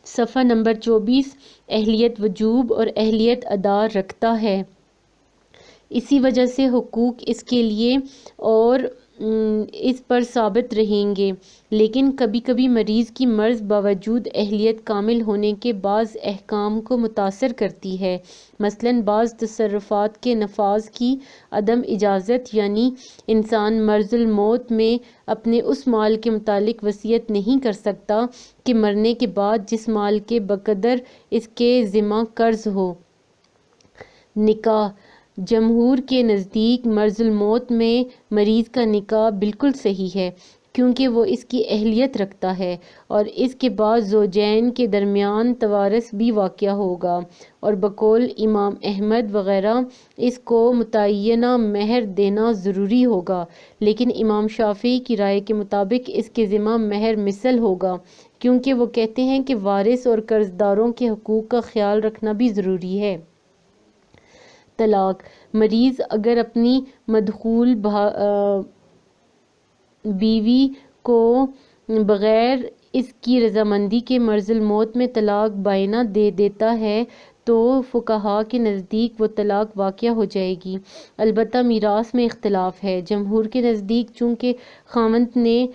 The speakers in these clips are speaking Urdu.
صفحہ نمبر 24 اہلیت وجوب اور اہلیت ادا رکھتا ہے، اسی وجہ سے حقوق اس کے لیے اور اس پر ثابت رہیں گے، لیکن کبھی کبھی مریض کی مرض باوجود اہلیت کامل ہونے کے بعض احکام کو متاثر کرتی ہے، مثلاً بعض تصرفات کے نفاذ کی عدم اجازت، یعنی انسان مرض الموت میں اپنے اس مال کے متعلق وصیت نہیں کر سکتا کہ مرنے کے بعد جس مال کے بقدر اس کے ذمہ قرض ہو۔ نکاح جمہور کے نزدیک مرض الموت میں مریض کا نکاح بالکل صحیح ہے، کیونکہ وہ اس کی اہلیت رکھتا ہے اور اس کے بعد زوجین کے درمیان توارث بھی واقع ہوگا، اور بقول امام احمد وغیرہ اس کو متعینہ مہر دینا ضروری ہوگا، لیکن امام شافعی کی رائے کے مطابق اس کے ذمہ مہر مثل ہوگا، کیونکہ وہ کہتے ہیں کہ وارث اور قرض داروں کے حقوق کا خیال رکھنا بھی ضروری ہے۔ طلاق مریض اگر اپنی مدخول بیوی کو بغیر اس کی رضامندی کے مرض الموت میں طلاق بائنہ دے دیتا ہے تو فقہا کے نزدیک وہ طلاق واقع ہو جائے گی، البتہ میراث میں اختلاف ہے۔ جمہور کے نزدیک چونکہ خاوند نے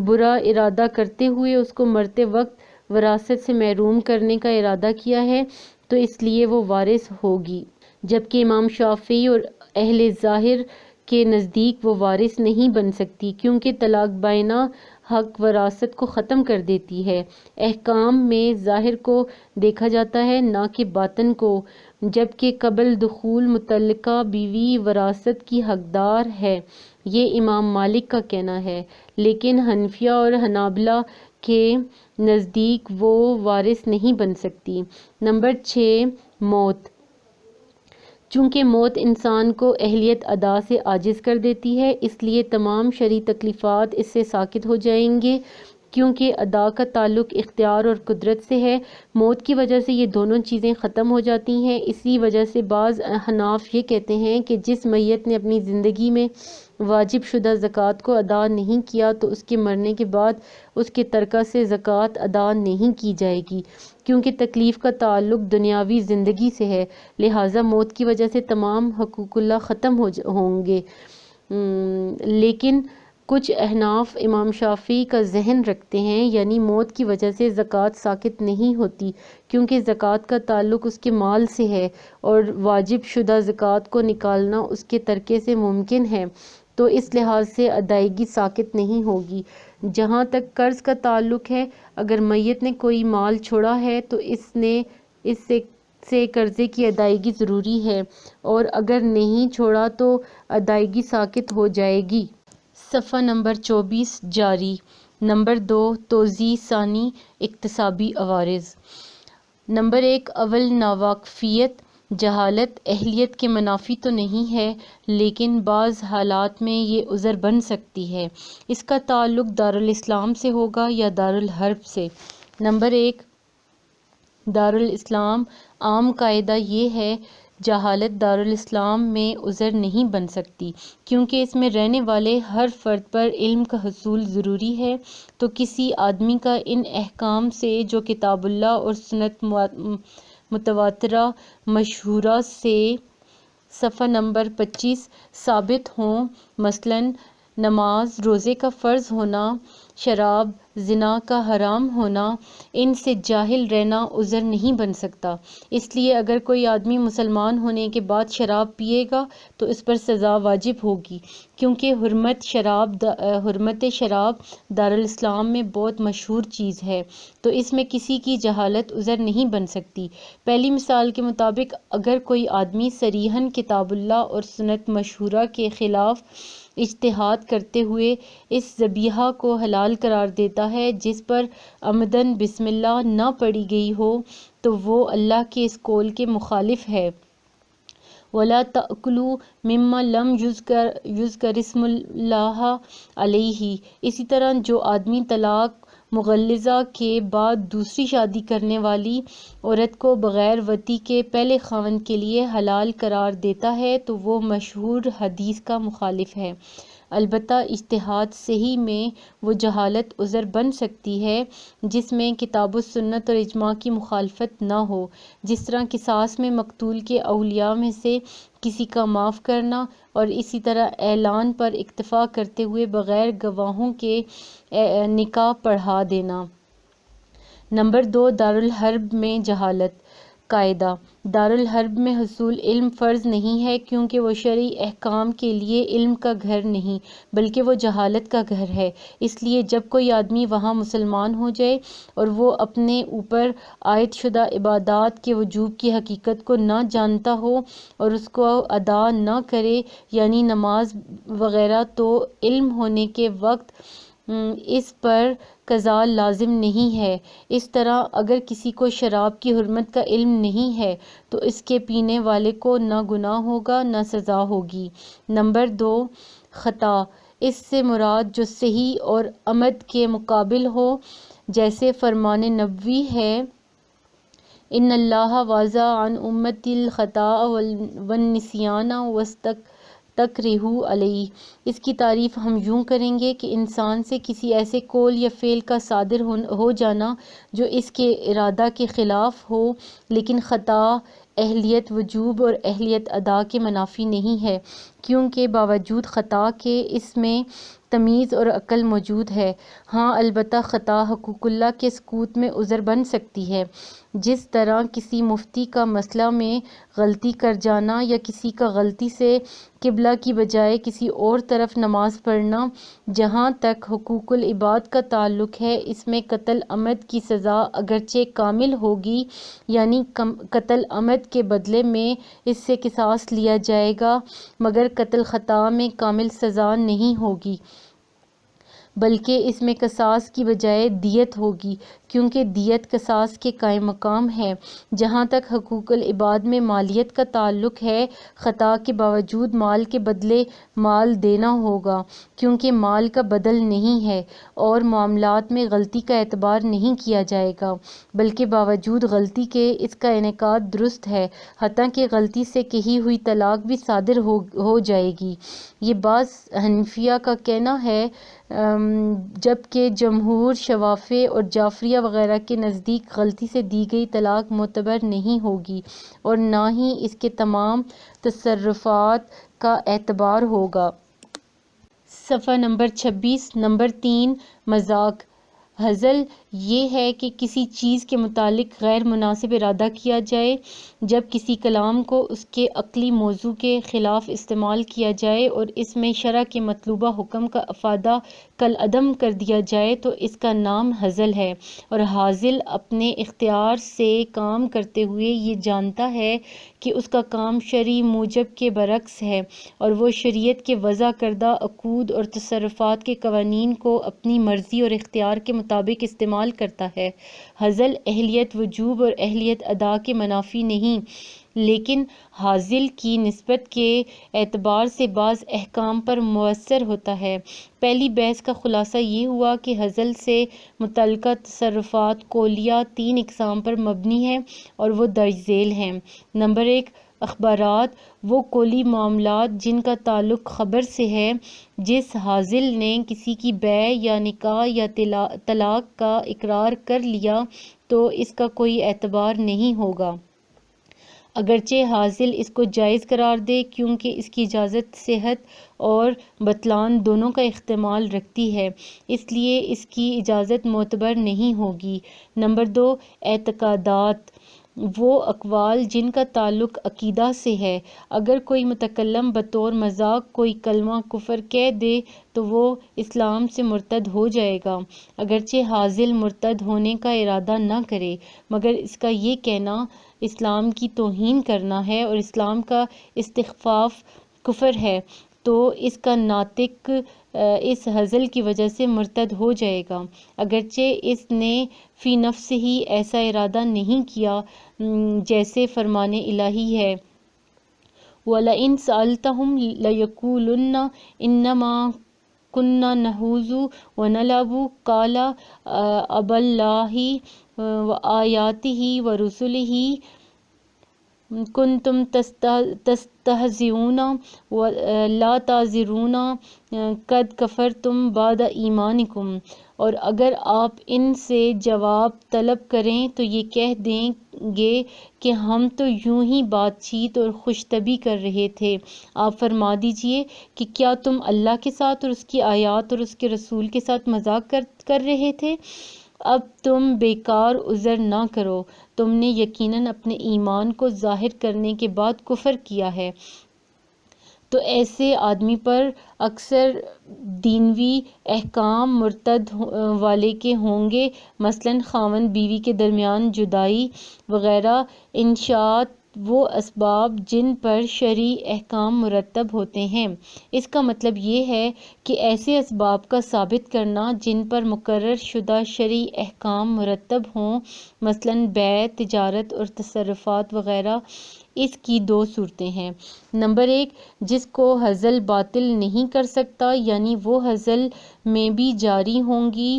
برا ارادہ کرتے ہوئے اس کو مرتے وقت وراثت سے محروم کرنے کا ارادہ کیا ہے تو اس لیے وہ وارث ہوگی، جبکہ امام شافعی اور اہل ظاہر کے نزدیک وہ وارث نہیں بن سکتی، کیونکہ طلاق بائنہ حق وراثت کو ختم کر دیتی ہے۔ احکام میں ظاہر کو دیکھا جاتا ہے، نہ کہ باطن کو، جبکہ قبل دخول مطلقہ بیوی وراثت کی حقدار ہے، یہ امام مالک کا کہنا ہے، لیکن حنفیہ اور حنابلہ کے نزدیک وہ وارث نہیں بن سکتی۔ نمبر 6 موت چونکہ موت انسان کو اہلیت ادا سے عاجز کر دیتی ہے، اس لیے تمام شرعی تکلیفات اس سے ساقط ہو جائیں گے، کیونکہ ادا کا تعلق اختیار اور قدرت سے ہے۔ موت کی وجہ سے یہ دونوں چیزیں ختم ہو جاتی ہیں، اسی وجہ سے بعض احناف یہ کہتے ہیں کہ جس میت نے اپنی زندگی میں واجب شدہ زکوٰۃ کو ادا نہیں کیا تو اس کے مرنے کے بعد اس کے ترکہ سے زکوٰۃ ادا نہیں کی جائے گی، کیونکہ تکلیف کا تعلق دنیاوی زندگی سے ہے، لہٰذا موت کی وجہ سے تمام حقوق اللہ ختم ہوں گے۔ لیکن کچھ احناف امام شافعی کا ذہن رکھتے ہیں، یعنی موت کی وجہ سے زکوٰۃ ساقط نہیں ہوتی، کیونکہ زکوٰۃ کا تعلق اس کے مال سے ہے اور واجب شدہ زکوٰۃ کو نکالنا اس کے ترکے سے ممکن ہے، تو اس لحاظ سے ادائیگی ساقط نہیں ہوگی۔ جہاں تک قرض کا تعلق ہے، اگر میت نے کوئی مال چھوڑا ہے تو اس سے قرضے کی ادائیگی ضروری ہے، اور اگر نہیں چھوڑا تو ادائیگی ساقط ہو جائے گی۔ صفحہ نمبر 24 جاری۔ نمبر 2 توضیح ثانی اکتسابی عوارض۔ نمبر 1 اول ناواقفیت جہالت اہلیت کے منافی تو نہیں ہے، لیکن بعض حالات میں یہ عذر بن سکتی ہے۔ اس کا تعلق دارالاسلام سے ہوگا یا دارالحرب سے۔ نمبر 1 دارالاسلام عام قاعدہ یہ ہے، جہالت دارالاسلام میں عذر نہیں بن سکتی، کیونکہ اس میں رہنے والے ہر فرد پر علم کا حصول ضروری ہے، تو کسی آدمی کا ان احکام سے جو کتاب اللہ اور سنت متواترہ مشہورہ سے صفحہ نمبر 25 ثابت ہوں، مثلاً نماز، روزے کا فرض ہونا، شراب، زنا کا حرام ہونا، ان سے جاہل رہنا عذر نہیں بن سکتا۔ اس لیے اگر کوئی آدمی مسلمان ہونے کے بعد شراب پیے گا تو اس پر سزا واجب ہوگی، کیونکہ حرمت شراب دارالاسلام میں بہت مشہور چیز ہے، تو اس میں کسی کی جہالت عذر نہیں بن سکتی۔ پہلی مثال کے مطابق اگر کوئی آدمی صریحاً کتاب اللہ اور سنت مشہورہ کے خلاف اجتہاد کرتے ہوئے اس ذبیحہ کو حلال قرار دیتا ہے جس پر عمداً بسم اللہ نہ پڑھی گئی ہو، تو وہ اللہ کے اس قول کے مخالف ہے، وَلَا تَأْكُلُوا مِمَّا لَمْ يُذْكَرِ اسْمُ اللہِ عَلَيْهِ۔ اسی طرح جو آدمی طلاق مغلظہ کے بعد دوسری شادی کرنے والی عورت کو بغیر وطی کے پہلے خاوند کے لیے حلال قرار دیتا ہے تو وہ مشہور حدیث کا مخالف ہے۔ البتہ اجتہاد صحیح میں وہ جہالت عذر بن سکتی ہے جس میں کتاب و سنت اور اجماع کی مخالفت نہ ہو، جس طرح قصاص میں مقتول کے اولیاء میں سے کسی کا معاف کرنا، اور اسی طرح اعلان پر اکتفا کرتے ہوئے بغیر گواہوں کے نکاح پڑھا دینا۔ نمبر 2، دارالحرب میں جہالت۔ قاعدہ: دارالحرب میں حصول علم فرض نہیں ہے کیونکہ وہ شرعی احکام کے لیے علم کا گھر نہیں بلکہ وہ جہالت کا گھر ہے۔ اس لیے جب کوئی آدمی وہاں مسلمان ہو جائے اور وہ اپنے اوپر عائد شدہ عبادات کے وجوب کی حقیقت کو نہ جانتا ہو اور اس کو ادا نہ کرے، یعنی نماز وغیرہ، تو علم ہونے کے وقت اس پر قضاء لازم نہیں ہے۔ اس طرح اگر کسی کو شراب کی حرمت کا علم نہیں ہے تو اس کے پینے والے کو نہ گناہ ہوگا نہ سزا ہوگی۔ نمبر 2، خطا۔ اس سے مراد جو صحیح اور عمد کے مقابل ہو، جیسے فرمان نبوی ہے ان اللہ واضع عن امتی الخطاء والنسیان واستکرہوا علیہ۔ اس کی تعریف ہم یوں کریں گے کہ انسان سے کسی ایسے قول یا فعل کا صادر ہو جانا جو اس کے ارادہ کے خلاف ہو، لیکن خطا اہلیت وجوب اور اہلیت ادا کے منافی نہیں ہے، کیونکہ باوجود خطا کے اس میں تمیز اور عقل موجود ہے۔ ہاں البتہ خطا حقوق اللہ کے سقوط میں عذر بن سکتی ہے، جس طرح کسی مفتی کا مسئلہ میں غلطی کر جانا یا کسی کا غلطی سے قبلہ کی بجائے کسی اور طرف نماز پڑھنا۔ جہاں تک حقوق العباد کا تعلق ہے، اس میں قتل عمد کی سزا اگرچہ کامل ہوگی، یعنی قتل عمد کے بدلے میں اس سے قصاص لیا جائے گا، مگر قتل خطا میں کامل سزا نہیں ہوگی بلکہ اس میں قصاص کی بجائے دیت ہوگی، کیونکہ دیت قصاص کے قائم مقام ہے۔ جہاں تک حقوق العباد میں مالیت کا تعلق ہے، خطا کے باوجود مال کے بدلے مال دینا ہوگا، کیونکہ مال کا بدل نہیں ہے، اور معاملات میں غلطی کا اعتبار نہیں کیا جائے گا، بلکہ باوجود غلطی کے اس کا انعقاد درست ہے، حتیٰ کہ غلطی سے کہی ہوئی طلاق بھی صادر ہو جائے گی۔ یہ بعض حنفیہ کا کہنا ہے، جبکہ جمہور شوافیہ اور جعفریہ وغیرہ کے نزدیک غلطی سے دی گئی طلاق معتبر نہیں ہوگی اور نہ ہی اس کے تمام تصرفات کا اعتبار ہوگا۔ صفحہ نمبر 26۔ نمبر 3، مذاق۔ ہزل یہ ہے کہ کسی چیز کے متعلق غیر مناسب ارادہ کیا جائے، جب کسی کلام کو اس کے عقلی موضوع کے خلاف استعمال کیا جائے اور اس میں شرع کے مطلوبہ حکم کا افادہ کالعدم کر دیا جائے تو اس کا نام ہزل ہے، اور ہازل اپنے اختیار سے کام کرتے ہوئے یہ جانتا ہے کہ اس کا کام شرعی موجب کے برعکس ہے، اور وہ شریعت کے وضع کردہ عقود اور تصرفات کے قوانین کو اپنی مرضی اور اختیار کے مطابق استعمال کرتا ہے۔ ہزل اہلیت وجوب اور اہلیت ادا کے منافی نہیں، لیکن ہازل کی نسبت کے اعتبار سے بعض احکام پر مؤثر ہوتا ہے۔ پہلی بحث کا خلاصہ یہ ہوا کہ ہزل سے متعلقہ تصرفات قولیہ 3 اقسام پر مبنی ہیں اور وہ درج ذیل ہیں۔ نمبر 1، اخبارات، وہ قولی معاملات جن کا تعلق خبر سے ہے۔ جس ہازل نے کسی کی بیع یا نکاح یا طلاق کا اقرار کر لیا تو اس کا کوئی اعتبار نہیں ہوگا، اگرچہ ہازل اس کو جائز قرار دے، کیونکہ اس کی اجازت صحت اور بطلان دونوں کا احتمال رکھتی ہے، اس لیے اس کی اجازت معتبر نہیں ہوگی۔ نمبر 2، اعتقادات، وہ اقوال جن کا تعلق عقیدہ سے ہے۔ اگر کوئی متکلم بطور مذاق کوئی کلمہ کفر کہہ دے تو وہ اسلام سے مرتد ہو جائے گا، اگرچہ ہازل مرتد ہونے کا ارادہ نہ کرے، مگر اس کا یہ کہنا اسلام کی توہین کرنا ہے اور اسلام کا استخفاف کفر ہے، تو اس کا ناطق اس ہزل کی وجہ سے مرتد ہو جائے گا، اگرچہ اس نے فی نفس ہی ایسا ارادہ نہیں کیا، جیسے فرمان الہی ہے وَلَئِن سَأَلْتَهُمْ لَيَقُولُنَّ إِنَّمَا كُنَّا نَخُوضُ وَنَلْعَبُ قَالَ أَبَاللَّهِ وَآيَاتِهِ وَرُسُلِهِ کنتم تستہزئون لا تعذرون قد کفرتم بعد ایمانکم، اور اگر آپ ان سے جواب طلب کریں تو یہ کہہ دیں گے کہ ہم تو یوں ہی بات چیت اور خوش طبعی کر رہے تھے۔ آپ فرما دیجئے کہ کیا تم اللہ کے ساتھ اور اس کی آیات اور اس کے رسول کے ساتھ مذاق کر رہے تھے؟ اب تم بیکار عذر نہ کرو، تم نے یقیناً اپنے ایمان کو ظاہر کرنے کے بعد کفر کیا ہے۔ تو ایسے آدمی پر اکثر دینوی احکام مرتد والے کے ہوں گے، مثلاً خاوند بیوی کے درمیان جدائی وغیرہ انشاءات وہ اسباب جن پر شرعی احکام مرتب ہوتے ہیں۔ اس کا مطلب یہ ہے کہ ایسے اسباب کا ثابت کرنا جن پر مقرر شدہ شرعی احکام مرتب ہوں، مثلاً بیع، تجارت اور تصرفات وغیرہ، اس کی دو صورتیں ہیں۔ نمبر 1، جس کو حضل باطل نہیں کر سکتا، یعنی وہ حضل میں بھی جاری ہوں گی،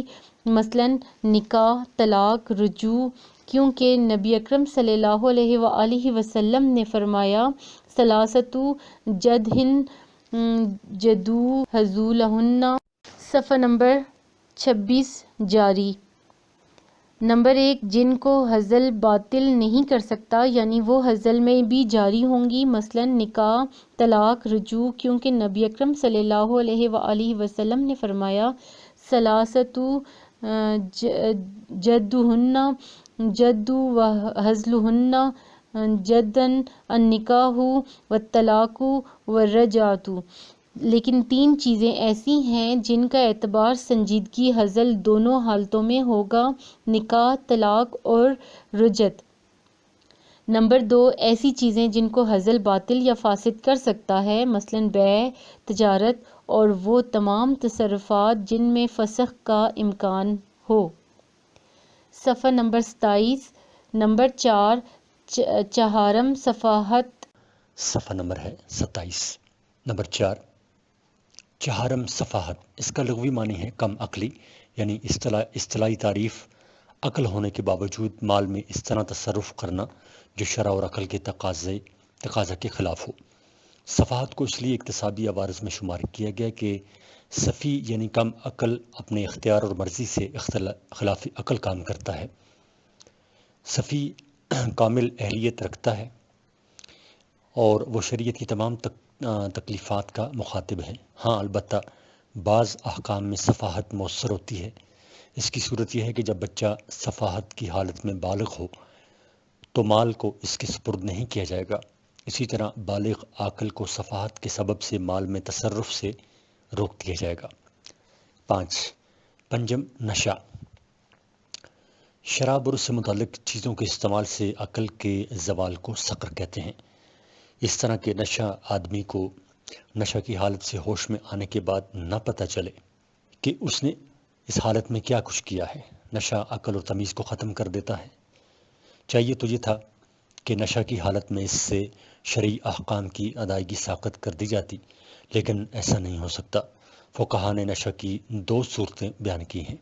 مثلاً نکاح، طلاق، رجوع، کیونکہ نبی اکرم صلی اللہ علیہ وآلہ وسلم نے فرمایا ثلاثۃ جدہن جدوا حضولہن، صفحہ نمبر 26 جاری۔ نمبر 1، جن کو حضل باطل نہیں کر سکتا، یعنی وہ حضل میں بھی جاری ہوں گی، مثلاً نکاح، طلاق، رجوع، کیونکہ نبی اکرم صلی اللہ علیہ وآلہ وسلم نے فرمایا ثلاثۃ جدہن جد وحضلہن جداً النکاح والطلاق والرجعۃ۔ لیکن 3 چیزیں ایسی ہیں جن کا اعتبار سنجیدگی حضل دونوں حالتوں میں ہوگا، نکاح، طلاق اور رجعت۔ نمبر 2، ایسی چیزیں جن کو حضل باطل یا فاسد کر سکتا ہے، مثلاً بیع، تجارت اور وہ تمام تصرفات جن میں فسخ کا امکان ہو۔ صفحہ نمبر 27۔ نمبر 4، چہارم صفحات، صفحہ نمبر ہے 27۔ نمبر 4، چہارم صفحات، اس کا لغوی معنی ہے کم عقلی، یعنی اصطلاحی تعریف عقل ہونے کے باوجود مال میں اس طرح تصرف کرنا جو شرع اور عقل کے تقاضا کے خلاف ہو۔ صفحات کو اس لیے اکتسابی عوارض میں شمار کیا گیا کہ سفی یعنی کم عقل اپنے اختیار اور مرضی سے خلاف عقل کام کرتا ہے۔ سفی کامل اہلیت رکھتا ہے اور وہ شریعت کی تمام تکلیفات کا مخاطب ہے۔ ہاں البتہ بعض احکام میں سفاہت مؤثر ہوتی ہے۔ اس کی صورت یہ ہے کہ جب بچہ سفاہت کی حالت میں بالغ ہو تو مال کو اس کے سپرد نہیں کیا جائے گا۔ اسی طرح بالغ عاقل کو سفاہت کے سبب سے مال میں تصرف سے روک دیا جائے گا۔ 5، پنجم، نشہ۔ شراب اور اس سے متعلق چیزوں کے استعمال سے عقل کے زوال کو سکر کہتے ہیں۔ اس طرح کے نشہ آدمی کو نشہ کی حالت سے ہوش میں آنے کے بعد نہ پتہ چلے کہ اس نے اس حالت میں کیا کچھ کیا ہے۔ نشہ عقل اور تمیز کو ختم کر دیتا ہے۔ چاہیے تو یہ تھا کہ نشہ کی حالت میں اس سے شرعی احکام کی ادائیگی ساقط کر دی جاتی، لیکن ایسا نہیں ہو سکتا۔ فقہا نے نشہ کی 2 صورتیں بیان کی ہیں۔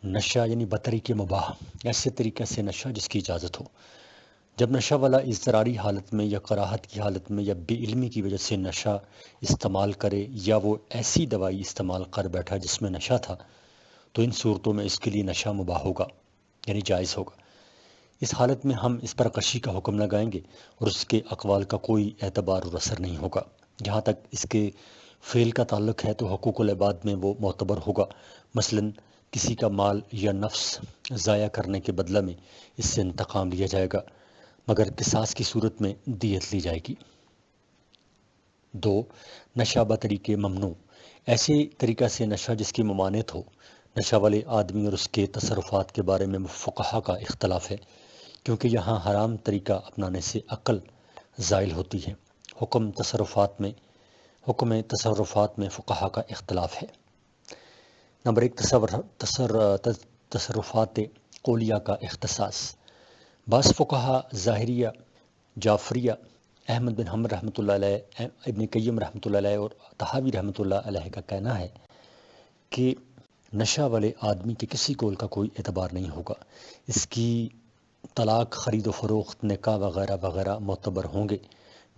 نشہ یعنی بطریق مباح، ایسے طریقے سے نشہ جس کی اجازت ہو۔ جب نشہ والا اضطراری حالت میں یا کراہت کی حالت میں یا بے علمی کی وجہ سے نشہ استعمال کرے، یا وہ ایسی دوائی استعمال کر بیٹھا جس میں نشہ تھا، تو ان صورتوں میں اس کے لیے نشہ مباح ہوگا، یعنی جائز ہوگا۔ اس حالت میں ہم اس پر کشی کا حکم لگائیں گے اور اس کے اقوال کا کوئی اعتبار اور اثر نہیں ہوگا۔ جہاں تک اس کے فعل کا تعلق ہے تو حقوق العباد میں وہ معتبر ہوگا، مثلاً کسی کا مال یا نفس ضائع کرنے کے بدلہ میں اس سے انتقام لیا جائے گا، مگر قصاص کی صورت میں دیت لی جائے گی۔ 2، نشہ بطریق ممنوع، ایسے طریقہ سے نشہ جس کی ممانعت ہو۔ نشہ والے آدمی اور اس کے تصرفات کے بارے میں فقہا کا اختلاف ہے، کیونکہ یہاں حرام طریقہ اپنانے سے عقل زائل ہوتی ہے۔ حکم تصرفات میں فقہا کا اختلاف ہے۔ نمبر 1، تصرفات قولیہ کا اختصاص۔ بعض فقہا ظاہریہ، جعفریہ، احمد بن حنبل رحمۃ اللہ علیہ، ابن قیم رحمۃ اللہ علیہ اور طحاوی رحمۃ اللہ علیہ کا کہنا ہے کہ نشہ والے آدمی کے کسی قول کا کوئی اعتبار نہیں ہوگا۔ اس کی طلاق، خرید و فروخت، نکاح وغیرہ وغیرہ معتبر ہوں گے،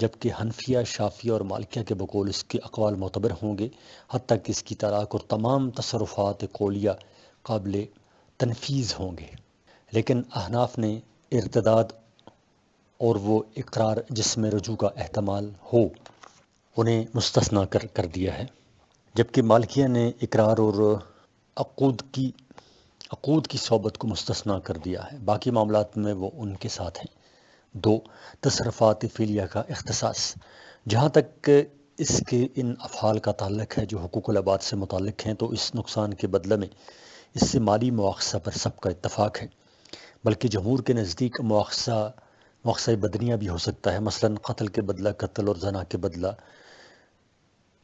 جبکہ حنفیہ، شافعیہ اور مالکیہ کے بقول اس کے اقوال معتبر ہوں گے، حتیٰ کہ اس کی طلاق اور تمام تصرفات قولیہ قابل تنفیذ ہوں گے۔ لیکن احناف نے ارتداد اور وہ اقرار جس میں رجوع کا احتمال ہو انہیں مستثنیٰ کر دیا ہے، جبکہ مالکیہ نے اقرار اور عقود کی صحبت کو مستثنیٰ کر دیا ہے، باقی معاملات میں وہ ان کے ساتھ ہیں۔ 2. تصرفات فعلیہ کا اختصاص۔ جہاں تک اس کے ان افعال کا تعلق ہے جو حقوق العباد سے متعلق ہیں، تو اس نقصان کے بدلے میں اس سے مالی مواخذہ پر سب کا اتفاق ہے، بلکہ جمہور کے نزدیک مواخذہ بدنیہ بھی ہو سکتا ہے، مثلا قتل کے بدلہ قتل اور زنا کے بدلہ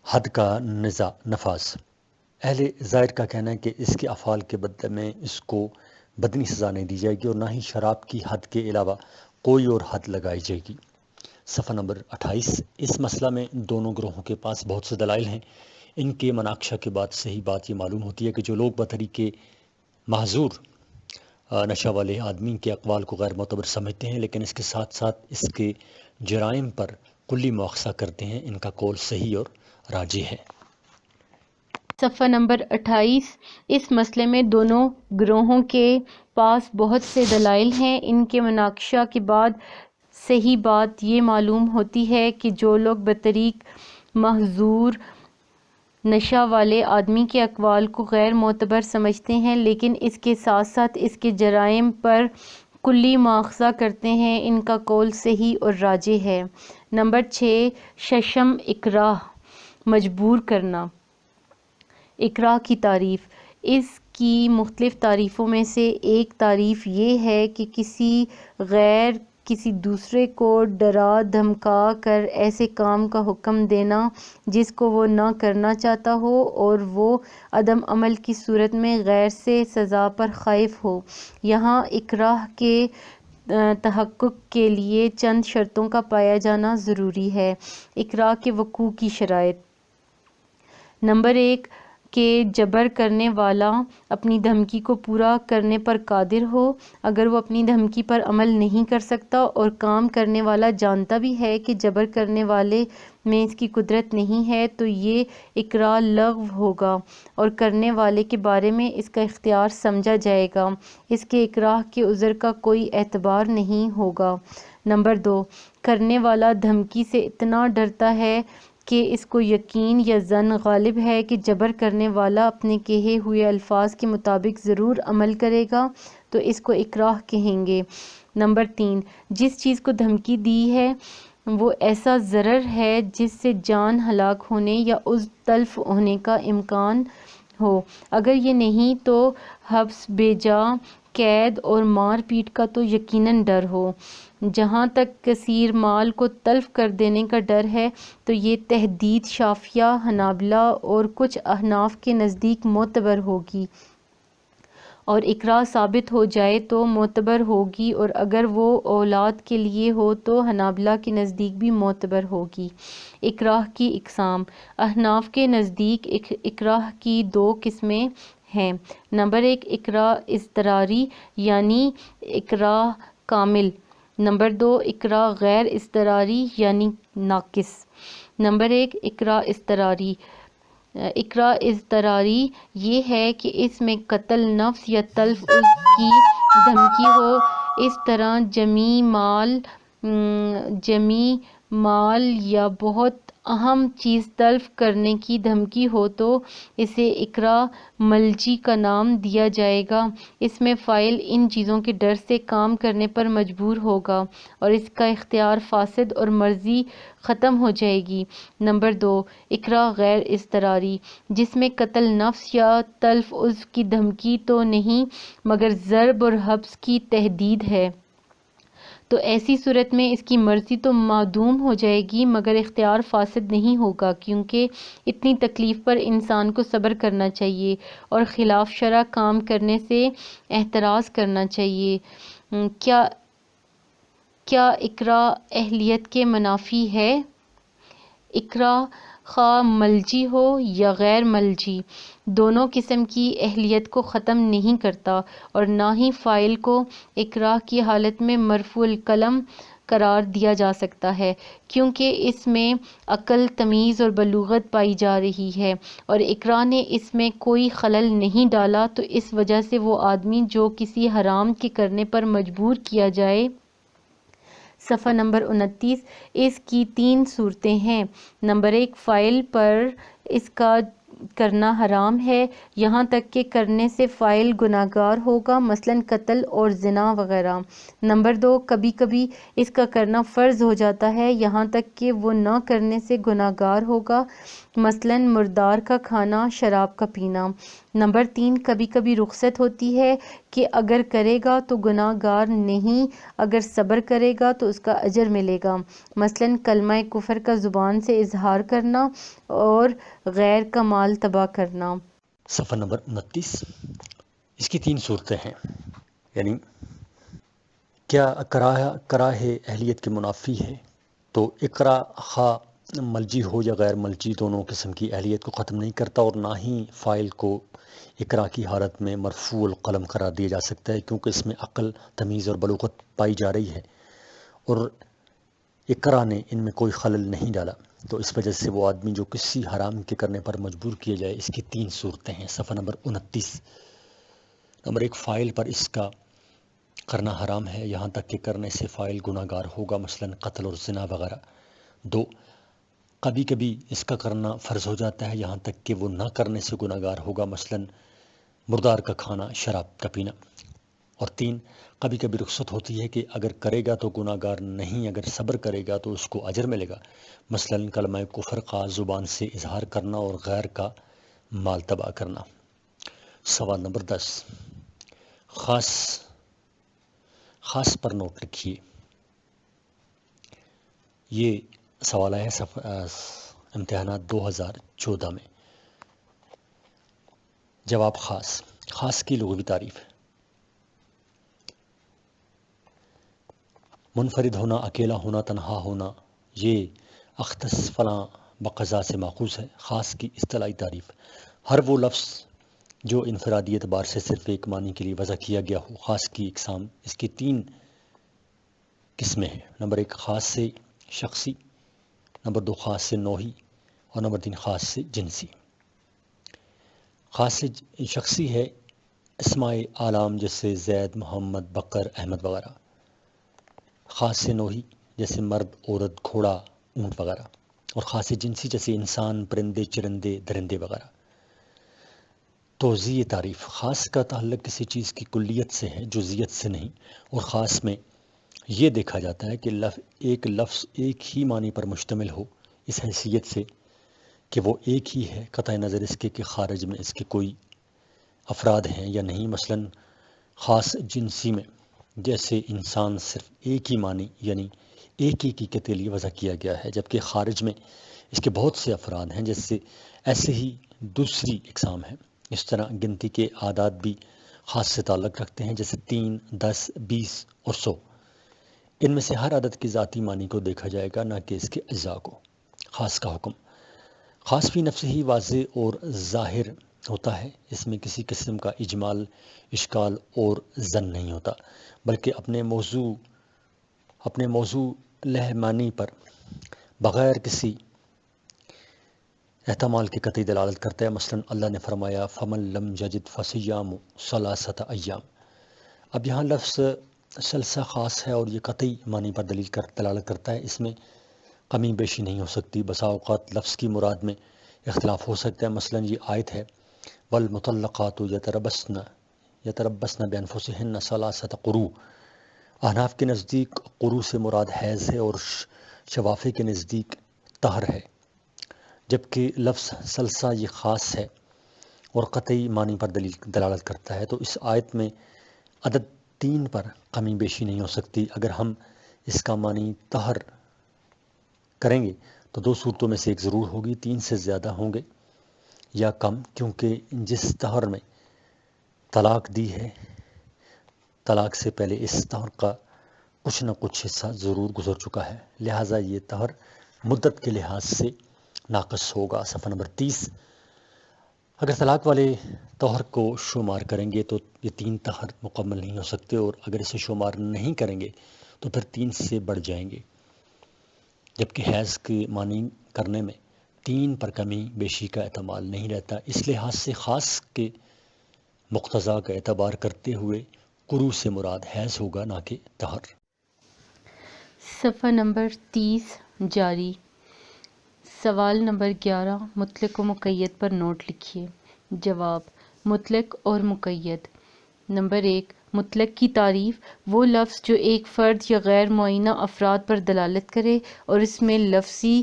حد کا نفاذ۔ اہل ظاہر کا کہنا ہے کہ اس کے افعال کے بدلے میں اس کو بدنی سزا نہیں دی جائے گی اور نہ ہی شراب کی حد کے علاوہ کوئی اور حد لگائی جائے گی۔ صفحہ نمبر 28۔ اس مسئلہ میں دونوں گروہوں کے پاس بہت سے دلائل ہیں۔ ان کے مناقشہ کے بعد صحیح بات یہ معلوم ہوتی ہے کہ جو لوگ بطریق معذور نشہ والے آدمی کے اقوال کو غیر معتبر سمجھتے ہیں لیکن اس کے ساتھ ساتھ اس کے جرائم پر کلی مواخذہ کرتے ہیں، ان کا قول صحیح اور راجح ہے۔ صفحہ نمبر 28۔ اس مسئلے میں دونوں گروہوں کے پاس بہت سے دلائل ہیں۔ ان کے مناقشہ کے بعد صحیح بات یہ معلوم ہوتی ہے کہ جو لوگ بطریق معذور نشہ والے آدمی کے اقوال کو غیر معتبر سمجھتے ہیں لیکن اس کے ساتھ ساتھ اس کے جرائم پر کلی مواخذہ کرتے ہیں، ان کا قول صحیح اور راجح ہے۔ نمبر 6۔ ششم اکراہ، مجبور کرنا۔ اکراہ کی تعریف۔ اس کی مختلف تعریفوں میں سے ایک تعریف یہ ہے کہ کسی دوسرے کو ڈرا دھمکا کر ایسے کام کا حکم دینا جس کو وہ نہ کرنا چاہتا ہو اور وہ عدم عمل کی صورت میں غیر سے سزا پر خائف ہو۔ یہاں اکراہ کے تحقق کے لیے چند شرطوں کا پایا جانا ضروری ہے۔ اکراہ کے وقوع کی شرائط۔ نمبر 1 کہ جبر کرنے والا اپنی دھمکی کو پورا کرنے پر قادر ہو۔ اگر وہ اپنی دھمکی پر عمل نہیں کر سکتا اور کام کرنے والا جانتا بھی ہے کہ جبر کرنے والے میں اس کی قدرت نہیں ہے تو یہ اکراہ لغو ہوگا اور کرنے والے کے بارے میں اس کا اختیار سمجھا جائے گا، اس کے اکراہ کے عذر کا کوئی اعتبار نہیں ہوگا۔ نمبر 2 کرنے والا دھمکی سے اتنا ڈرتا ہے کہ اس کو یقین یا ظن غالب ہے کہ جبر کرنے والا اپنے کہے ہوئے الفاظ کے مطابق ضرور عمل کرے گا تو اس کو اکراہ کہیں گے۔ نمبر 3 جس چیز کو دھمکی دی ہے وہ ایسا ضرر ہے جس سے جان ہلاک ہونے یا عضو تلف ہونے کا امکان ہو، اگر یہ نہیں تو حبس بے جا قید اور مار پیٹ کا تو یقیناً ڈر ہو۔ جہاں تک کثیر مال کو تلف کر دینے کا ڈر ہے تو یہ تحدید شافعیہ، حنابلہ اور کچھ احناف کے نزدیک معتبر ہوگی اور اکراہ ثابت ہو جائے تو معتبر ہوگی، اور اگر وہ اولاد کے لیے ہو تو حنابلہ کے نزدیک بھی معتبر ہوگی۔ اکراہ کی اقسام۔ احناف کے نزدیک اکراہ کی 2 قسمیں ہیں۔ نمبر 1 اکراہ اضطراری یعنی اکراہ کامل۔ نمبر 2 اکراہ غیر اضطراری یعنی ناقص۔ نمبر 1 اکراہ اضطراری۔ اکراہ اضطراری یہ ہے کہ اس میں قتل نفس یا تلف عضو کی دھمکی ہو، اس طرح جمی مال یا بہت اہم چیز تلف کرنے کی دھمکی ہو تو اسے اکراہ ملجی کا نام دیا جائے گا۔ اس میں فاعل ان چیزوں کے ڈر سے کام کرنے پر مجبور ہوگا اور اس کا اختیار فاسد اور مرضی ختم ہو جائے گی۔ نمبر 2 اکراہ غیر اضطراری جس میں قتل نفس یا تلف عضو کی دھمکی تو نہیں مگر ضرب اور حبس کی تہدید ہے، تو ایسی صورت میں اس کی مرضی تو معدوم ہو جائے گی مگر اختیار فاسد نہیں ہوگا، کیونکہ اتنی تکلیف پر انسان کو صبر کرنا چاہیے اور خلاف شرع کام کرنے سے احتراز کرنا چاہیے۔ کیا اکراہ اہلیت کے منافی ہے؟ اکراہ خواہ ملجی ہو یا غیر ملجی، دونوں قسم کی اہلیت کو ختم نہیں کرتا، اور نہ ہی فاعل کو اکراہ کی حالت میں مرفوع القلم قرار دیا جا سکتا ہے، کیونکہ اس میں عقل، تمیز اور بلوغت پائی جا رہی ہے، اور اکراہ نے اس میں کوئی خلل نہیں ڈالا، تو اس وجہ سے وہ آدمی جو کسی حرام کے کرنے پر مجبور کیا جائے۔ صفحہ نمبر 29۔ اس کی 3 صورتیں ہیں۔ نمبر 1، فاعل پر اس کا کرنا حرام ہے، یہاں تک کہ کرنے سے فاعل گناہگار ہوگا، مثلاً قتل اور زنا وغیرہ۔ نمبر 2، کبھی کبھی اس کا کرنا فرض ہو جاتا ہے، یہاں تک کہ وہ نہ کرنے سے گناہگار ہوگا، مثلاً مردار کا کھانا، شراب کا پینا۔ نمبر 3، کبھی کبھی رخصت ہوتی ہے کہ اگر کرے گا تو گناہ گار نہیں، اگر صبر کرے گا تو اس کا اجر ملے گا، مثلاً کلمہ کفر کا زبان سے اظہار کرنا اور غیر کا مال تباہ کرنا۔ صفحہ نمبر 29۔ اس کی 3 صورتیں ہیں، یعنی کیا کراہ اہلیت کے منافی ہے؟ تو اقرا خواہ ملجی ہو یا غیر ملجی، دونوں قسم کی اہلیت کو ختم نہیں کرتا، اور نہ ہی فاعل کو اقرا کی حالت میں مرفوع القلم قرار دیا جا سکتا ہے، کیونکہ اس میں عقل، تمیز اور بلوغت پائی جا رہی ہے، اور اقرا نے ان میں کوئی خلل نہیں ڈالا، تو اس وجہ سے وہ آدمی جو کسی حرام کے کرنے پر مجبور کیا جائے۔ اس کی 3 صورتیں ہیں۔ صفحہ نمبر 29۔ نمبر 1، فاعل پر اس کا کرنا حرام ہے، یہاں تک کہ کرنے سے فاعل گناہ گار ہوگا، مثلاً قتل اور زنا وغیرہ۔ 2، کبھی کبھی اس کا کرنا فرض ہو جاتا ہے، یہاں تک کہ وہ نہ کرنے سے گناہ گار ہوگا، مثلاً مردار کا کھانا، شراب کا پینا۔ اور 3، کبھی کبھی رخصت ہوتی ہے کہ اگر کرے گا تو گناہ گار نہیں، اگر صبر کرے گا تو اس کو اجر ملے گا، مثلاً کلمہ کفر کا زبان سے اظہار کرنا اور غیر کا مال تباہ کرنا۔ سوال نمبر 10، خاص پر نوٹ لکھیے۔ یہ سوال ہے امتحانات 2014 میں۔ جواب، خاص کی لغوی تعریف: منفرد ہونا، اکیلا ہونا، تنہا ہونا، یہ اختص فلاں بقضا سے ماخوذ ہے۔ خاص کی اصطلاحی تعریف: ہر وہ لفظ جو انفرادی اعتبار سے صرف ایک معنی کے لیے وضع کیا گیا ہو۔ خاص کی اقسام: اس کی 3 قسمیں ہیں۔ نمبر 1، خاص سے شخصی، نمبر 2، خاص سے نوعی، اور نمبر 3، خاص سے جنسی۔ خاص سے شخصی ہے اسماء اعلام جیسے زید، محمد، بکر، احمد وغیرہ۔ خاص سے نوعی جیسے مرد، عورت، گھوڑا، اونٹ وغیرہ۔ اور خاص سے جنسی جیسے انسان، پرندے، چرندے، درندے وغیرہ۔ توضیح تعریف: خاص کا تعلق کسی چیز کی کلیت سے ہے، جزئیت سے نہیں، اور خاص میں یہ دیکھا جاتا ہے کہ ایک لفظ ایک ہی معنی پر مشتمل ہو، اس حیثیت سے کہ وہ ایک ہی ہے، قطع نظر اس کے کہ خارج میں اس کے کوئی افراد ہیں یا نہیں۔ مثلاً خاص جنسی میں جیسے انسان صرف ایک ہی معنی یعنی ایک حقیقت کے لیے وضع کیا گیا ہے، جبکہ خارج میں اس کے بہت سے افراد ہیں، ایسے ہی دوسری اقسام ہیں۔ اس طرح گنتی کے اعداد بھی خاص سے تعلق رکھتے ہیں، جیسے 3، 10، 20 اور 100۔ ان میں سے ہر عدد کی ذاتی معنی کو دیکھا جائے گا، نہ کہ اس کے اجزاء کو۔ خاص کا حکم: خاص فی نفس ہی واضح اور ظاہر ہوتا ہے، اس میں کسی قسم کا اجمال، اشکال اور ظن نہیں ہوتا، بلکہ اپنے موضوع لہ معنی پر بغیر کسی احتمال کے قطعی دلالت کرتا ہے۔ مثلاً اللہ نے فرمایا فَمَن لَّمْ يَجِدْ فَصِيَامُ ثَلَاثَةَ أَيَّامٍ۔ اب یہاں لفظ ثلثہ خاص ہے اور یہ قطعی معنی پر دلالت کرتا ہے، اس میں کمی بیشی نہیں ہو سکتی۔ بسا اوقات لفظ کی مراد میں اختلاف ہو سکتا ہے۔ مثلاً یہ آیت ہے وَالْمُطَلَّقَاتُ يَتَرَبَّصْنَ بِأَنفُسِهِنَّ ثَلَاثَةَ قُرُوءٍ۔ احناف کے نزدیک قروء سے مراد حیض ہے، اور شوافی کے نزدیک طہر ہے، جبکہ لفظ ثلثہ یہ خاص ہے اور قطعی معنی پر دلالت کرتا ہے، تو اس آیت میں عدد 3 پر کمی بیشی نہیں ہو سکتی۔ اگر ہم اس کا معنی طہر کریں گے تو 2 صورتوں میں سے ایک ضرور ہوگی، 3 سے زیادہ ہوں گے یا کم، کیونکہ جس طہر میں طلاق دی ہے، طلاق سے پہلے اس طہر کا کچھ نہ کچھ حصہ ضرور گزر چکا ہے، لہٰذا یہ طہر مدت کے لحاظ سے ناقص ہوگا۔ صفحہ نمبر 30۔ اگر طلاق والے طہر کو شمار کریں گے تو یہ 3 طہر مکمل نہیں ہو سکتے، اور اگر اسے شمار نہیں کریں گے تو پھر 3 سے بڑھ جائیں گے، جبکہ حیض کے معنی کرنے میں 3 پر کمی بیشی کا احتمال نہیں رہتا۔ اس لحاظ سے خاص کے مقتضا کا اعتبار کرتے ہوئے قروء سے مراد حیض ہوگا، نہ کہ طہر۔ صفحہ نمبر 30 جاری۔ سوال نمبر 11 مطلق و مقید پر نوٹ لکھیے۔ جواب: مطلق اور مقید۔ نمبر 1، مطلق کی تعریف: وہ لفظ جو ایک فرد یا غیر معینہ افراد پر دلالت کرے اور اس میں لفظی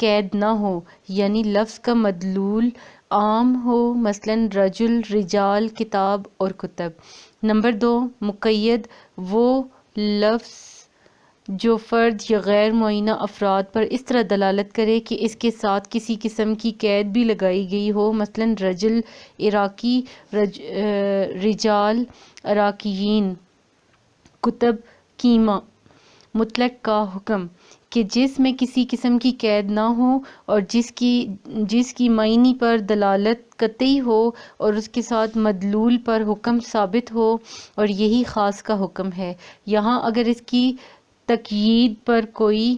قید نہ ہو، یعنی لفظ کا مدلول عام ہو، مثلا رجل، رجال، کتاب اور کتب۔ نمبر 2، مقید: وہ لفظ جو فرد یا غیر معینہ افراد پر اس طرح دلالت کرے کہ اس کے ساتھ کسی قسم کی قید بھی لگائی گئی ہو، مثلا رجل عراقی، رجال عراقیین، کتب قیمہ۔ مطلق کا حکم: کہ جس میں کسی قسم کی قید نہ ہو اور جس کی معنی پر دلالت قطعی ہو اور اس کے ساتھ مدلول پر حکم ثابت ہو، اور یہی خاص کا حکم ہے۔ یہاں اگر اس کی تقیید پر کوئی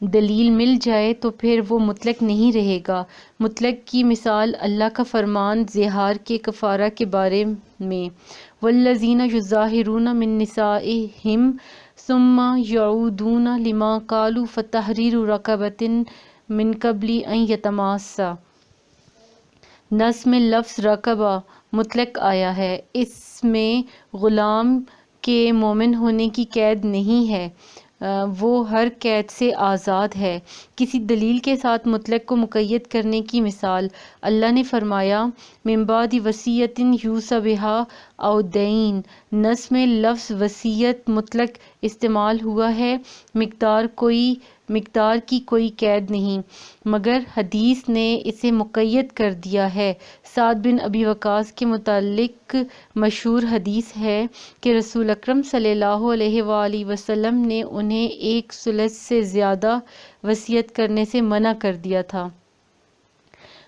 دلیل مل جائے تو پھر وہ مطلق نہیں رہے گا۔ مطلق کی مثال اللہ کا فرمان زہار کے کفارہ کے بارے میں، والذین یظاہرون من نسائہم ثم یعودون لما قالوا فتحریر رقبۃ من قبل ان یتماسا۔ نص میں لفظ رقبہ مطلق آیا ہے، اس میں غلام کے مومن ہونے کی قید نہیں ہے، وہ ہر قید سے آزاد ہے۔ کسی دلیل کے ساتھ مطلق کو مقید کرنے کی مثال: اللہ نے فرمایا من بعد وصیۃ یوصی بہا او دین۔ نص میں لفظ وصیت مطلق استعمال ہوا ہے، مقدار کی کوئی قید نہیں، مگر حدیث نے اسے مقید کر دیا ہے۔ سعد بن ابی وقاص کے متعلق مشہور حدیث ہے کہ رسول اکرم صلی اللہ علیہ وآلہ وسلم نے انہیں 1 ثلث سے زیادہ وصیت کرنے سے منع کر دیا تھا۔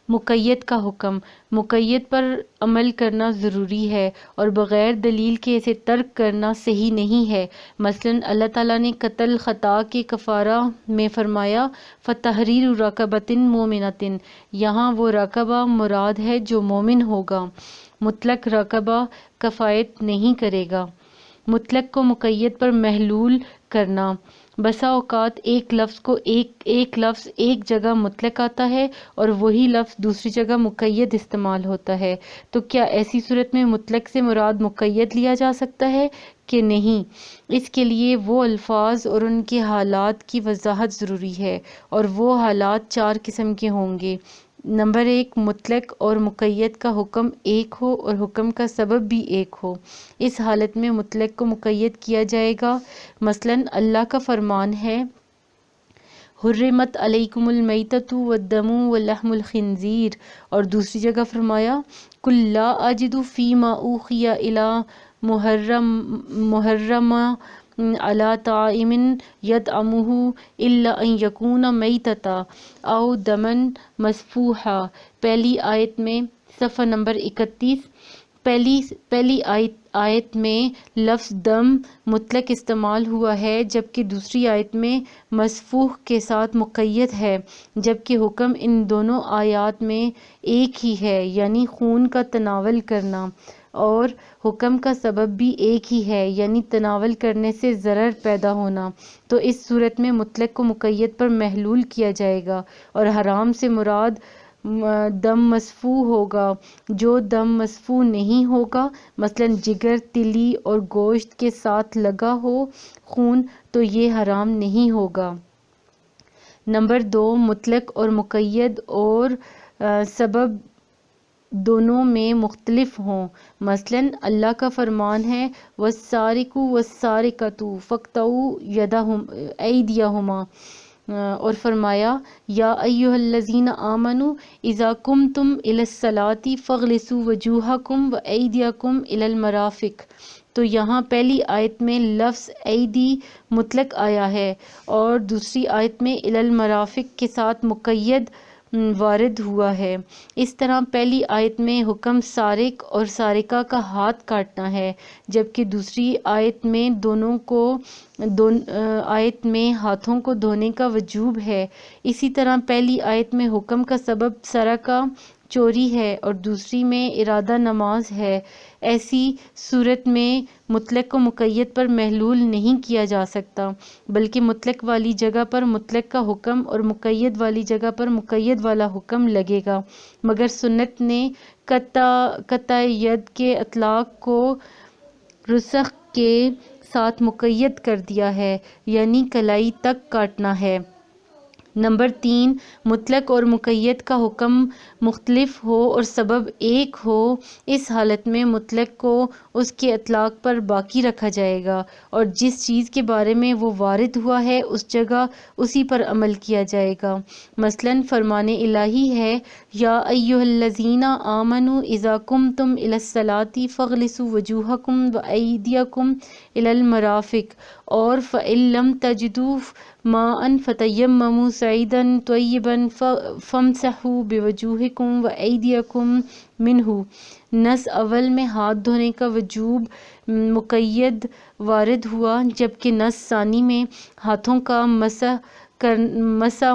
مقید کا حکم: مقید پر عمل کرنا ضروری ہے اور بغیر دلیل کے اسے ترک کرنا صحیح نہیں ہے۔ مثلا اللہ تعالیٰ نے قتل خطا کے کفارہ میں فرمایا فتحریر رقبۃ مؤمنۃ، یہاں وہ رقبہ مراد ہے جو مومن ہوگا، مطلق رقبہ کفایت نہیں کرے گا۔ مطلق کو مقید پر محلول کرنا: بسا اوقات ایک لفظ ایک جگہ مطلق آتا ہے اور وہی لفظ دوسری جگہ مقید استعمال ہوتا ہے، تو کیا ایسی صورت میں مطلق سے مراد مقید لیا جا سکتا ہے کہ نہیں؟ اس کے لیے وہ الفاظ اور ان کے حالات کی وضاحت ضروری ہے، اور وہ حالات 4 قسم کے ہوں گے۔ نمبر 1، مطلق اور مقید کا حکم ایک ہو اور حکم کا سبب بھی ایک ہو، اس حالت میں مطلق کو مقید کیا جائے گا۔ مثلا اللہ کا فرمان ہے حرمت علیکم المیتۃ والدم ولحم الخنزیر، اور دوسری جگہ فرمایا قل لا اجد فیما اوحی الی محرم علی طاعم یطعمہ الا ان یکون میتۃ او دما مسفوحا۔ پہلی آیت میں صفحہ نمبر 31، پہلی آیت میں لفظ دم مطلق استعمال ہوا ہے، جبکہ دوسری آیت میں مسفوح کے ساتھ مقید ہے، جبکہ حکم ان دونوں آیات میں ایک ہی ہے، یعنی خون کا تناول کرنا، اور حکم کا سبب بھی ایک ہی ہے، یعنی تناول کرنے سے ضرر پیدا ہونا۔ تو اس صورت میں مطلق کو مقید پر محلول کیا جائے گا، اور حرام سے مراد دم مسفوح ہوگا۔ جو دم مسفوح نہیں ہوگا، مثلا جگر، تلی اور گوشت کے ساتھ لگا ہو خون، تو یہ حرام نہیں ہوگا۔ نمبر 2، مطلق اور مقید اور سبب دونوں میں مختلف ہوں۔ مثلا اللہ کا فرمان ہے والسارق والسارقۃ فاقطعوا ایدیہما، اور فرمایا یا ایھا الذین آمنوا اذا قمتم الی الصلاۃ فاغسلوا وجوہکم وایدیکم الی المرافق۔ تو یہاں پہلی آیت میں لفظ ایدی مطلق آیا ہے اور دوسری آیت میں الی المرافق کے ساتھ مقید وارد ہوا ہے۔ اس طرح پہلی آیت میں حکم سارق اور سارقہ کا ہاتھ کاٹنا ہے، جبکہ دوسری آیت میں ہاتھوں کو دھونے کا وجوب ہے۔ اسی طرح پہلی آیت میں حکم کا سبب سرقہ چوری ہے اور دوسری میں ارادہ نماز ہے۔ ایسی صورت میں مطلق کو مقید پر محلول نہیں کیا جا سکتا، بلکہ مطلق والی جگہ پر مطلق کا حکم اور مقید والی جگہ پر مقید والا حکم لگے گا، مگر سنت نے قطع ید کے اطلاق کو رسخ کے ساتھ مقید کر دیا ہے، یعنی کلائی تک کاٹنا ہے۔ نمبر 3، مطلق اور مقید کا حکم مختلف ہو اور سبب ایک ہو، اس حالت میں مطلق کو اس کے اطلاق پر باقی رکھا جائے گا اور جس چیز کے بارے میں وہ وارد ہوا ہے اس جگہ اسی پر عمل کیا جائے گا۔ مثلاً فرمان الہی ہے، یا ایھا الذین آمنوا اذا قمتم الی الصلاۃ فاغسلوا وجوہکم وایدیکم الی المرافق، اور فإن لم تجدوا ماء فتیمموا صعیدا طیبا فامسحوا بوجوہکم وایدیکم منہ۔ نص اول میں ہاتھ دھونے کا وجوب مقید وارد ہوا، جبکہ نص ثانی میں ہاتھوں کا مسح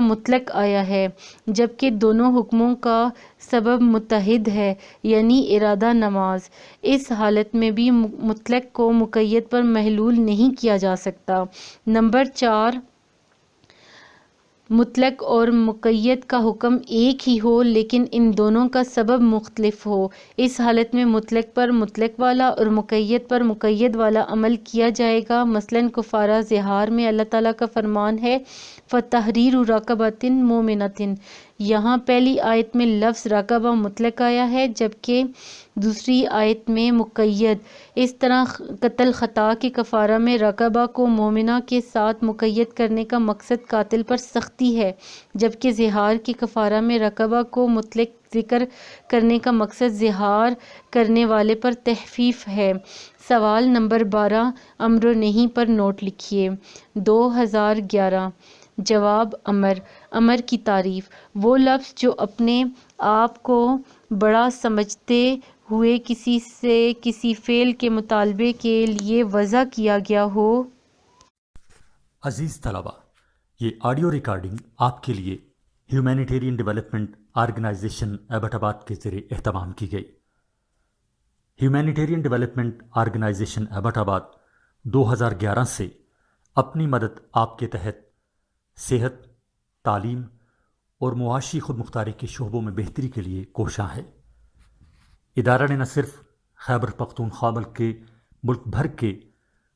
مطلق آیا ہے، جبکہ دونوں حکموں کا سبب متحد ہے، یعنی ارادہ نماز۔ اس حالت میں بھی مطلق کو مقید پر محلول نہیں کیا جا سکتا۔ نمبر 4، مطلق اور مقید کا حکم ایک ہی ہو لیکن ان دونوں کا سبب مختلف ہو، اس حالت میں مطلق پر مطلق والا اور مقید پر مقید والا عمل کیا جائے گا۔ مثلاً کفارہ ظہار میں اللہ تعالیٰ کا فرمان ہے، فَتَحْرِيرُ رَقَبَةٍ مُؤْمِنَةٍ۔ یہاں پہلی آیت میں لفظ رقبہ مطلق آیا ہے جبکہ دوسری آیت میں مقید۔ اس طرح قتل خطا کے کفارہ میں رقبہ کو مومنہ کے ساتھ مقید کرنے کا مقصد قاتل پر سختی ہے، جبکہ ظہار کے کفارہ میں رقبہ کو مطلق ذکر کرنے کا مقصد ظہار کرنے والے پر تخفیف ہے۔ سوال نمبر 12 امر و نہی پر نوٹ لکھیے۔ 2011۔ جواب امر کی تعریف: وہ لفظ جو اپنے آپ کو بڑا سمجھتے ہوئے کسی سے کسی فعل کے مطالبے کے لیے وضع کیا گیا ہو۔ عزیز طلبہ، یہ آڈیو ریکارڈنگ آپ کے لیے ہیومینیٹیرین ڈیولپمنٹ آرگنائزیشن ایبٹ آباد کے ذریعے اہتمام کی گئی۔ ہیومینیٹیرین ڈیولپمنٹ آرگنائزیشن ایبٹ آباد 2011 سے اپنی مدد آپ کے تحت صحت، تعلیم اور معاشی خود مختاری کے شعبوں میں بہتری کے لیے کوشاں ہے۔ ادارہ نے نہ صرف خیبر پختونخوا بلکہ ملک بھر کے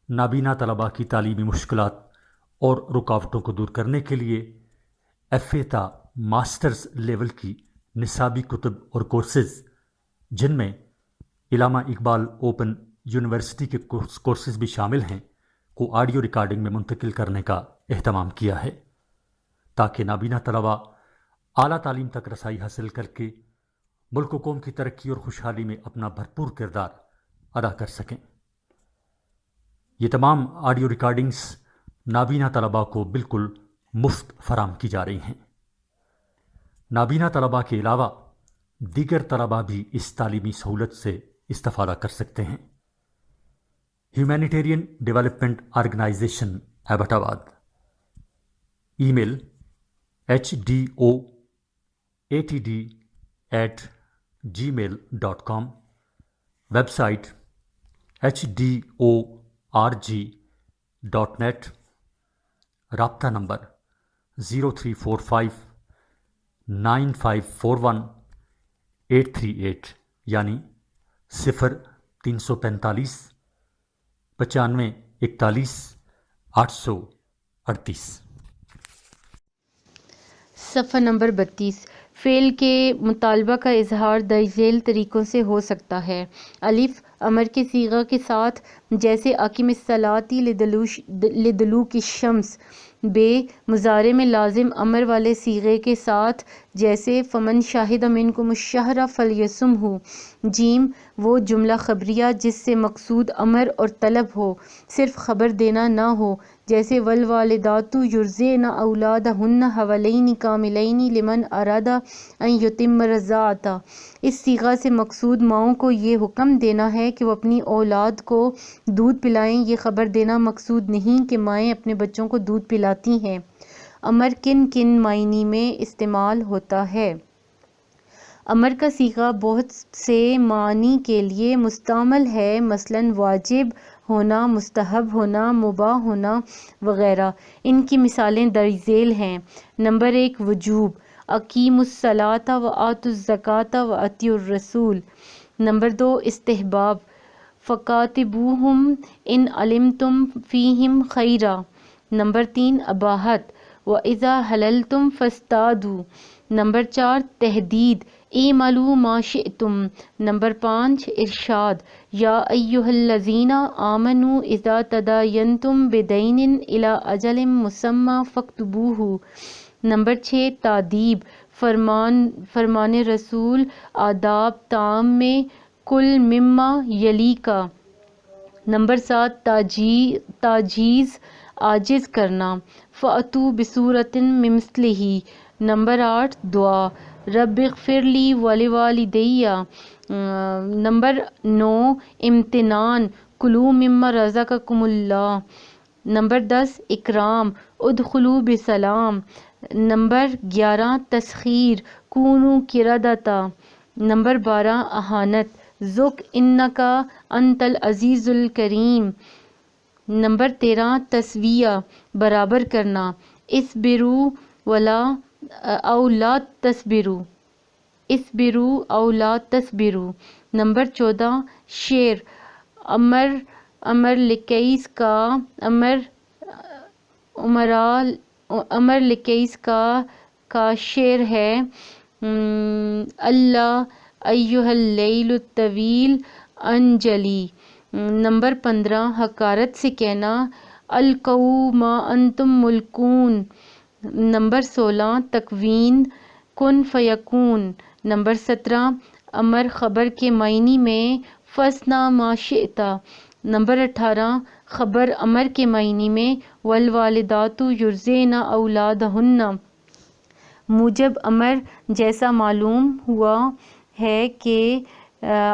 نابینا طلباء کی تعلیمی مشکلات اور رکاوٹوں کو دور کرنے کے لیے FA تا ماسٹرز لیول کی نصابی کتب اور کورسز، جن میں علامہ اقبال اوپن یونیورسٹی کے کورسز بھی شامل ہیں، کو آڈیو ریکارڈنگ میں منتقل کرنے کا اہتمام کیا ہے تاکہ نابینا طلباء اعلیٰ تعلیم تک رسائی حاصل کر کے ملک و قوم کی ترقی اور خوشحالی میں اپنا بھرپور کردار ادا کر سکیں۔ یہ تمام آڈیو ریکارڈنگز نابینا طلباء کو بالکل مفت فراہم کی جا رہی ہیں۔ نابینا طلباء کے علاوہ دیگر طلباء بھی اس تعلیمی سہولت سے استفادہ کر سکتے ہیں۔ ہیومینیٹیرین ڈیولپمنٹ آرگنائزیشن ایبٹ آباد، ای میل HDOATD@gmail.com، ویب سائٹ HDORG.net، رابطہ نمبر 03459541-838 یعنی 0345 9541 838۔ صفحہ نمبر 32۔ فعل کے مطالبہ کا اظہار ذیل طریقوں سے ہو سکتا ہے۔ الف، امر کے صیغہ کے ساتھ جیسے اقم الصلاۃ لدلوک الشمس۔ ب، مضارع میں لازم امر والے صیغے کے ساتھ جیسے فمن شاہد منکم الشہر فلیصمہ۔ جیم وہ جملہ خبریہ جس سے مقصود امر اور طلب ہو، صرف خبر دینا نہ ہو، جیسے والوالدات یرضعن اولادہن حولین کاملین لمن اراد ان یتم الرضاعۃ۔ اس صیغہ سے مقصود ماؤں کو یہ حکم دینا ہے کہ وہ اپنی اولاد کو دودھ پلائیں۔ یہ خبر دینا مقصود نہیں کہ مائیں اپنے بچوں کو دودھ پلاتی ہیں۔ امر کن کن معنی میں استعمال ہوتا ہے؟ امر کا صیغہ بہت سے معانی کے لیے مستعمل ہے، مثلاً واجب ہونا، مستحب ہونا، مباح ہونا وغیرہ۔ ان کی مثالیں درج ذیل ہیں۔ نمبر 1 وجوب، اقیموا الصلاۃ وآتوا الزکوٰۃ وأطیعوا الرسول۔ نمبر 2 استحباب، فقاتبوہم ان علمتم فیہم خیرا۔ نمبر 3 اباحت، وإذا حللتم فاصطادوا۔ نمبر 4 تحدید، اعملوا ما شئتم۔ نمبر 5 ارشاد، یا ایھا الذین آمنوا اذا تداینتم بدین الی اجل مسمی فاکتبوہ۔ نمبر 6 تادیب، فرمان رسول آداب طعام میں کل مما یلیک۔ نمبر 7 تعجیز، عاجز کرنا، فأتوا بسورۃ من مثلہ۔ نمبر 8 دعا، رب اغفر لی ولوالدی۔ نمبر 9 امتنان، کلوا مما رزقکم اللہ۔ نمبر 10 اکرام، ادخلوا بسلام۔ نمبر 11 تسخیر، کونوا قردۃ۔ نمبر 12 اہانت، ذق انک انت العزیز الکریم۔ نمبر 13 تسویہ، برابر کرنا، اصبروا او لا تصبروا، اصبروا او لا تصبروا۔ نمبر 14 شعر، امر لکیس کا شعر ہے، اللہ ایھا اللیل الطویل انجلی۔ نمبر 15 حقارت سے کہنا، القوا ما انتم ملقون۔ نمبر 16 تکوین، کن فیکون۔ نمبر 17 امر خبر کے معنی میں، فاصنع ما شئت۔ نمبر 18 خبر امر کے معنی میں، والوالدات یرضعن اولادہن۔ موجب امر جیسا معلوم ہوا ہے کہ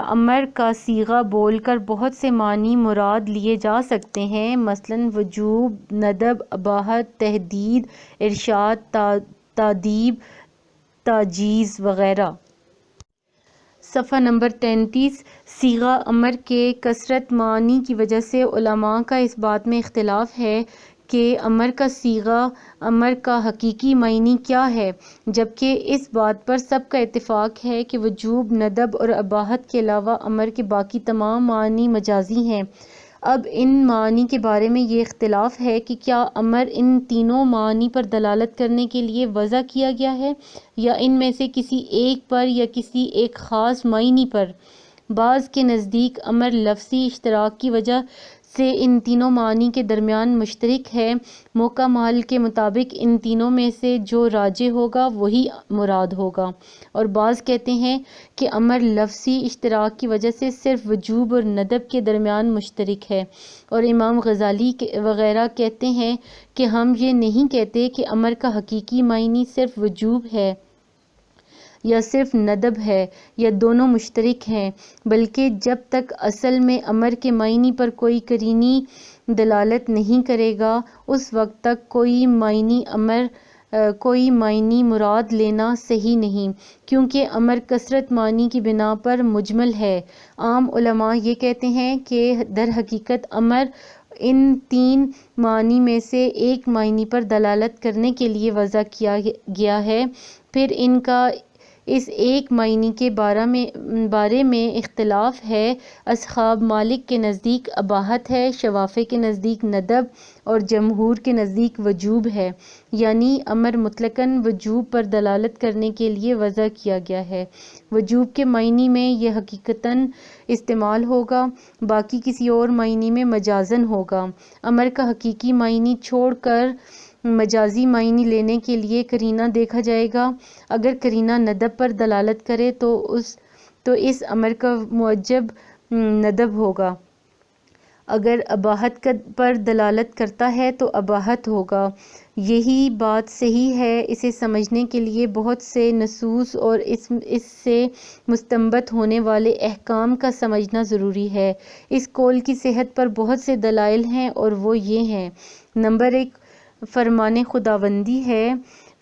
امر کا صیغہ بول کر بہت سے معنی مراد لیے جا سکتے ہیں، مثلاً وجوب، ندب، اباحت، تحدید، ارشاد، تادیب، تعجیز وغیرہ۔ صفحہ نمبر 33 صیغہ امر کے کثرت معانی کی وجہ سے علماء کا اس بات میں اختلاف ہے کہ امر کا صیغہ امر کا حقیقی معنی کیا ہے، جبکہ اس بات پر سب کا اتفاق ہے کہ وجوب، ندب اور اباحت کے علاوہ امر کے باقی تمام معانی مجازی ہیں۔ اب ان معانی کے بارے میں یہ اختلاف ہے کہ کیا امر ان تینوں معانی پر دلالت کرنے کے لیے وضع کیا گیا ہے، یا ان میں سے کسی ایک پر یا کسی ایک خاص معنی پر۔ بعض کے نزدیک امر لفظی اشتراک کی وجہ سے ان تینوں معانی کے درمیان مشترک ہے، موقع محل کے مطابق ان تینوں میں سے جو راجح ہوگا وہی مراد ہوگا، اور بعض کہتے ہیں کہ امر لفظی اشتراک کی وجہ سے صرف وجوب اور ندب کے درمیان مشترک ہے، اور امام غزالی وغیرہ کہتے ہیں کہ ہم یہ نہیں کہتے کہ امر کا حقیقی معنی صرف وجوب ہے یا صرف ندب ہے یا دونوں مشترک ہیں، بلکہ جب تک اصل میں امر کے معنی پر کوئی قرینی دلالت نہیں کرے گا اس وقت تک کوئی معنی مراد لینا صحیح نہیں، کیونکہ امر کثرت معنی کی بنا پر مجمل ہے۔ عام علماء یہ کہتے ہیں کہ در حقیقت امر ان تین معانی میں سے ایک معنی پر دلالت کرنے کے لیے وضع کیا گیا ہے، پھر ان کا اس ایک معنی کے بارے میں اختلاف ہے۔ اصحاب مالک کے نزدیک اباحت ہے، شوافع کے نزدیک ندب اور جمہور کے نزدیک وجوب ہے، یعنی امر مطلقاً وجوب پر دلالت کرنے کے لیے وضع کیا گیا ہے، وجوب کے معنی میں یہ حقیقتاً استعمال ہوگا، باقی کسی اور معنی میں مجازاً ہوگا۔ امر کا حقیقی معنی چھوڑ کر مجازی معنی لینے کے لیے قرینہ دیکھا جائے گا۔ اگر قرینہ ندب پر دلالت کرے تو اس امر کا موجب ندب ہوگا۔ اگر اباحت پر دلالت کرتا ہے تو اباحت ہوگا۔ یہی بات صحیح ہے۔ اسے سمجھنے کے لیے بہت سے نصوص اور اس سے مستنبط ہونے والے احکام کا سمجھنا ضروری ہے۔ اس قول کی صحت پر بہت سے دلائل ہیں اور وہ یہ ہیں: نمبر 1، فرمان خداوندی ہے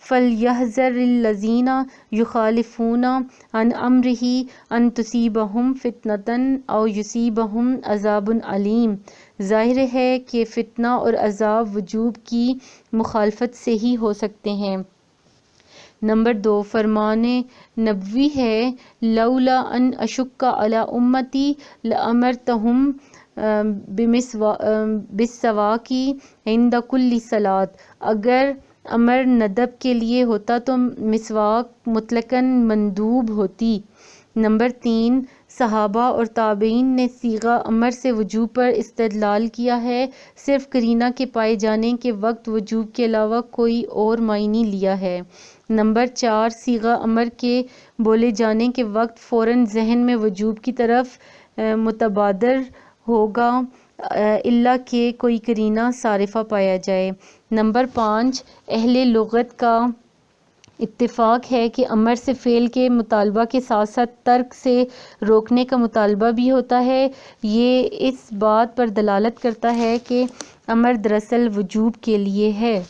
فَلْيَحْذَرِ الَّذِينَ يُخَالِفُونَ عَنْ أَمْرِهِ أَن تُصِيبَهُمْ فِتْنَةٌ أَوْ يُصِيبَهُمْ عَذَابٌ علیم۔ ظاہر ہے کہ فتنہ اور عذاب وجوب کی مخالفت سے ہی ہو سکتے ہیں۔ نمبر 2، فرمان نبوی ہے لولا ان اشق علی امتی لامرتہم بالسواک عند کل صلاۃ۔ اگر امر ندب کے لیے ہوتا تو مسواک مطلقاً مندوب ہوتی۔ نمبر 3، صحابہ اور تابعین نے صیغہ امر سے وجوب پر استدلال کیا ہے، صرف قرینہ کے پائے جانے کے وقت وجوب کے علاوہ کوئی اور معنی لیا ہے۔ نمبر 4، صیغہ امر کے بولے جانے کے وقت فوراً ذہن میں وجوب کی طرف متبادر ہوگا الا کہ کوئی قرینہ صارفہ پایا جائے۔ نمبر 5، اہل لغت کا اتفاق ہے کہ امر سے فعل کے مطالبہ کے ساتھ ساتھ ترک سے روکنے کا مطالبہ بھی ہوتا ہے۔ یہ اس بات پر دلالت کرتا ہے کہ امر دراصل وجوب کے لیے ہے۔